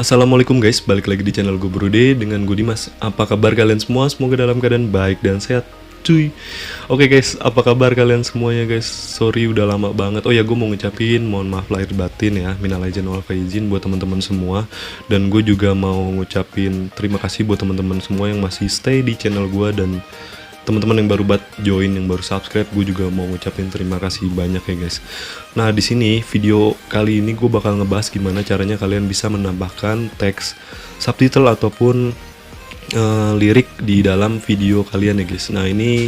Assalamualaikum guys, balik lagi di channel gue Brude dengan gue Dimas. Apa kabar kalian semua? Semoga dalam keadaan baik dan sehat cuy. Oke guys, apa kabar kalian semuanya guys? Sorry udah lama banget. Oh ya, gue mau ngucapin mohon maaf lahir batin ya, minal aidin wal faizin buat teman-teman semua. Dan gue juga mau ngucapin terima kasih buat teman-teman semua yang masih stay di channel gue, dan teman-teman yang baru join, yang baru subscribe, gue juga mau ngucapin terima kasih banyak ya guys. Nah di sini video kali ini gue bakal ngebahas gimana caranya kalian bisa menambahkan teks, subtitle ataupun lirik di dalam video kalian ya guys. Nah ini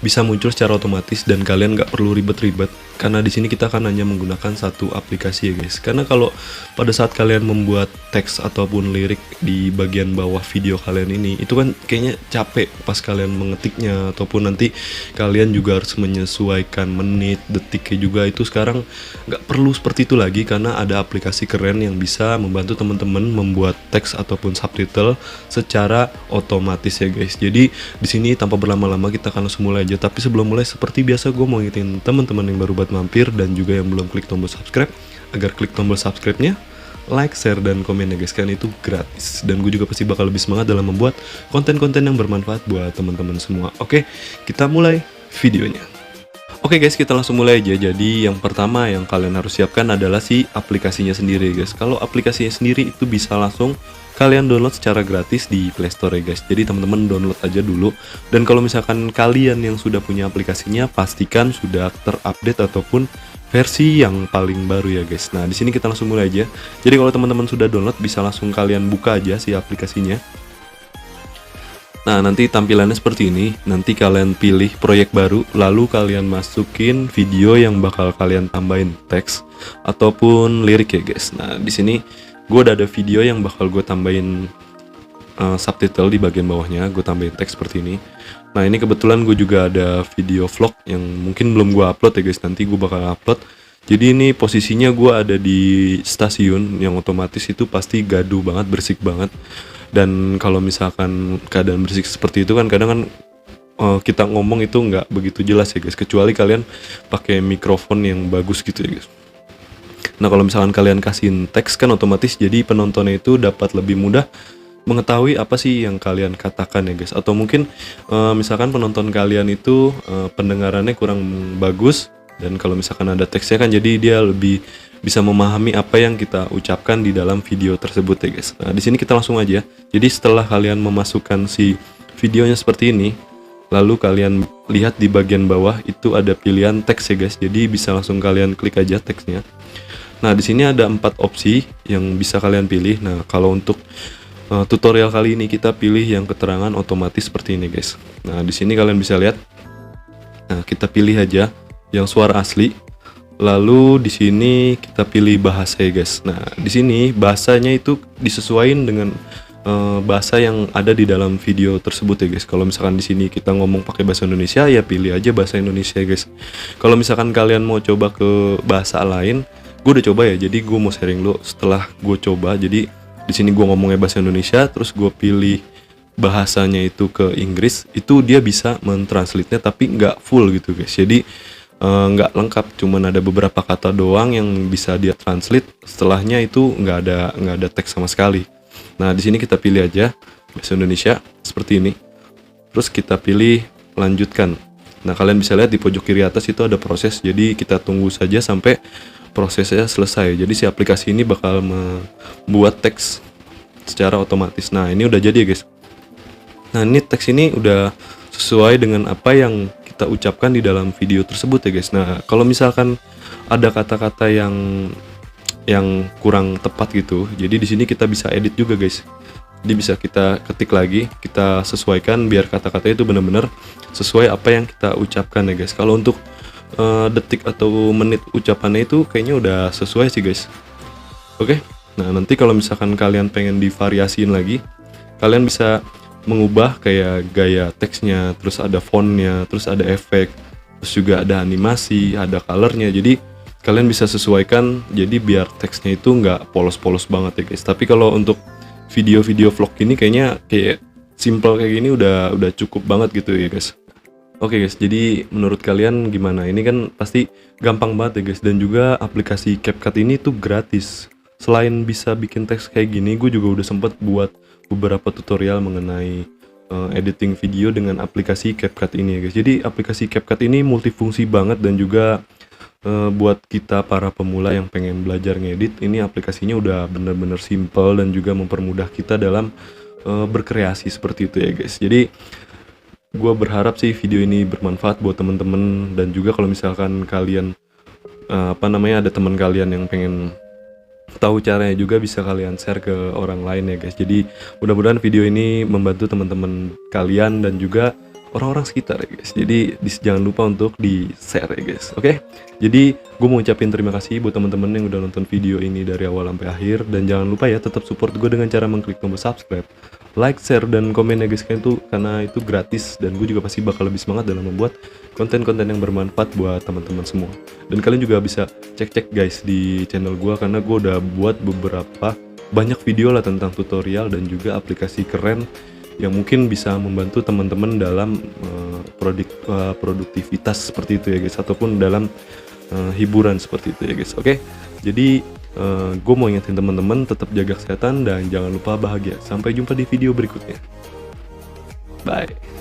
bisa muncul secara otomatis dan kalian nggak perlu ribet-ribet, karena di sini kita akan hanya menggunakan satu aplikasi ya guys. Karena kalau pada saat kalian membuat teks ataupun lirik di bagian bawah video kalian ini, itu kan kayaknya capek pas kalian mengetiknya, ataupun nanti kalian juga harus menyesuaikan menit, detiknya juga. Itu sekarang nggak perlu seperti itu lagi, karena ada aplikasi keren yang bisa membantu teman-teman membuat teks ataupun subtitle secara otomatis ya guys. Jadi di sini tanpa berlama-lama kita akan langsung mulai aja. Tapi sebelum mulai, seperti biasa gue mau ngingetin teman-teman yang baru mampir dan juga yang belum klik tombol subscribe, agar klik tombol subscribe-nya, like, share, dan komen ya guys, kan itu gratis. Dan gue juga pasti bakal lebih semangat dalam membuat konten-konten yang bermanfaat buat teman-teman semua. Oke, kita mulai videonya. Oke guys, kita langsung mulai aja. Jadi yang pertama yang kalian harus siapkan adalah si aplikasinya sendiri guys. Kalau aplikasinya sendiri itu bisa langsung kalian download secara gratis di Play Store ya guys. Jadi teman-teman download aja dulu. Dan kalau misalkan kalian yang sudah punya aplikasinya, pastikan sudah terupdate ataupun versi yang paling baru ya guys. Nah di sini kita langsung mulai aja. Jadi kalau teman-teman sudah download, bisa langsung kalian buka aja si aplikasinya. Nah nanti tampilannya seperti ini. Nanti kalian pilih proyek baru, lalu kalian masukin video yang bakal kalian tambahin teks ataupun lirik ya guys. Nah di sini gue udah ada video yang bakal gue tambahin subtitle di bagian bawahnya, gue tambahin teks seperti ini. Nah ini kebetulan gue juga ada video vlog yang mungkin belum gue upload ya guys, nanti gue bakal upload. Jadi ini posisinya gue ada di stasiun, yang otomatis itu pasti gaduh banget, berisik banget. Dan kalau misalkan keadaan berisik seperti itu kan kadang kan kita ngomong itu nggak begitu jelas ya guys, kecuali kalian pakai mikrofon yang bagus gitu ya guys. Nah kalau misalkan kalian kasihin teks kan otomatis jadi penontonnya itu dapat lebih mudah mengetahui apa sih yang kalian katakan ya guys. Atau mungkin misalkan penonton kalian itu pendengarannya kurang bagus, dan kalau misalkan ada teksnya kan jadi dia lebih bisa memahami apa yang kita ucapkan di dalam video tersebut ya guys. Nah di sini kita langsung aja. Jadi setelah kalian memasukkan si videonya seperti ini, lalu kalian lihat di bagian bawah itu ada pilihan teks ya guys. Jadi bisa langsung kalian klik aja teksnya. Nah, di sini ada 4 opsi yang bisa kalian pilih. Nah, kalau untuk tutorial kali ini kita pilih yang keterangan otomatis seperti ini, guys. Nah, di sini kalian bisa lihat. Nah, kita pilih aja yang suara asli. Lalu di sini kita pilih bahasa ya, guys. Nah, di sini bahasanya itu disesuaikan dengan bahasa yang ada di dalam video tersebut ya, guys. Kalau misalkan di sini kita ngomong pakai bahasa Indonesia, ya pilih aja bahasa Indonesia ya, guys. Kalau misalkan kalian mau coba ke bahasa lain, gue udah coba ya, jadi gue mau sharing dulu. Setelah gue coba, jadi di sini gue ngomongnya bahasa Indonesia, terus gue pilih bahasanya itu ke Inggris, itu dia bisa mentranslate-nya tapi nggak full gitu guys. Jadi nggak lengkap, cuman ada beberapa kata doang yang bisa dia translate. Setelahnya itu nggak ada teks sama sekali. Nah di sini kita pilih aja bahasa Indonesia seperti ini, terus kita pilih lanjutkan. Nah kalian bisa lihat di pojok kiri atas itu ada proses, jadi kita tunggu saja sampai prosesnya selesai. Jadi si aplikasi ini bakal membuat teks secara otomatis. Nah ini udah jadi ya guys. Nah ini teks ini udah sesuai dengan apa yang kita ucapkan di dalam video tersebut ya guys. Nah kalau misalkan ada kata-kata yang kurang tepat gitu, jadi di sini kita bisa edit juga guys. Jadi bisa kita ketik lagi, kita sesuaikan biar kata-katanya itu benar-benar sesuai apa yang kita ucapkan ya guys. Kalau untuk detik atau menit ucapannya itu kayaknya udah sesuai sih guys. Oke, nah nanti kalau misalkan kalian pengen divariasiin lagi, kalian bisa mengubah kayak gaya teksnya, terus ada fontnya, terus ada efek, terus juga ada animasi, ada colornya. Jadi kalian bisa sesuaikan jadi biar teksnya itu nggak polos-polos banget ya guys. Tapi kalau untuk video-video vlog ini kayaknya kayak simple kayak gini udah cukup banget gitu ya guys. Oke guys, jadi menurut kalian gimana? Ini kan pasti gampang banget ya guys, dan juga aplikasi CapCut ini tuh gratis. selain bisa bikin teks kayak gini, gue juga udah sempet buat beberapa tutorial mengenai editing video dengan aplikasi CapCut ini ya guys. Jadi aplikasi CapCut ini multifungsi banget dan juga buat kita para pemula yang pengen belajar ngedit, ini aplikasinya udah bener-bener simple dan juga mempermudah kita dalam berkreasi seperti itu ya guys. Jadi gue berharap sih video ini bermanfaat buat temen-temen, dan juga kalau misalkan kalian ada teman kalian yang pengen tahu caranya juga, bisa kalian share ke orang lain ya guys. Jadi mudah-mudahan video ini membantu teman-teman kalian dan juga orang-orang sekitar ya guys. Jadi jangan lupa untuk di share ya guys. Oke, jadi gue mau ucapin terima kasih buat teman-teman yang udah nonton video ini dari awal sampai akhir, dan jangan lupa ya tetap support gue dengan cara mengklik tombol subscribe, like, share, dan komen ya guys, karena itu gratis, dan gue juga pasti bakal lebih semangat dalam membuat konten-konten yang bermanfaat buat teman-teman semua. Dan kalian juga bisa cek-cek guys di channel gue, karena gue udah buat beberapa banyak video lah tentang tutorial dan juga aplikasi keren yang mungkin bisa membantu teman-teman dalam produktivitas seperti itu ya guys, ataupun dalam hiburan seperti itu ya guys. Oke, jadi gue mau ingetin teman-teman tetap jaga kesehatan dan jangan lupa bahagia. Sampai jumpa di video berikutnya. Bye.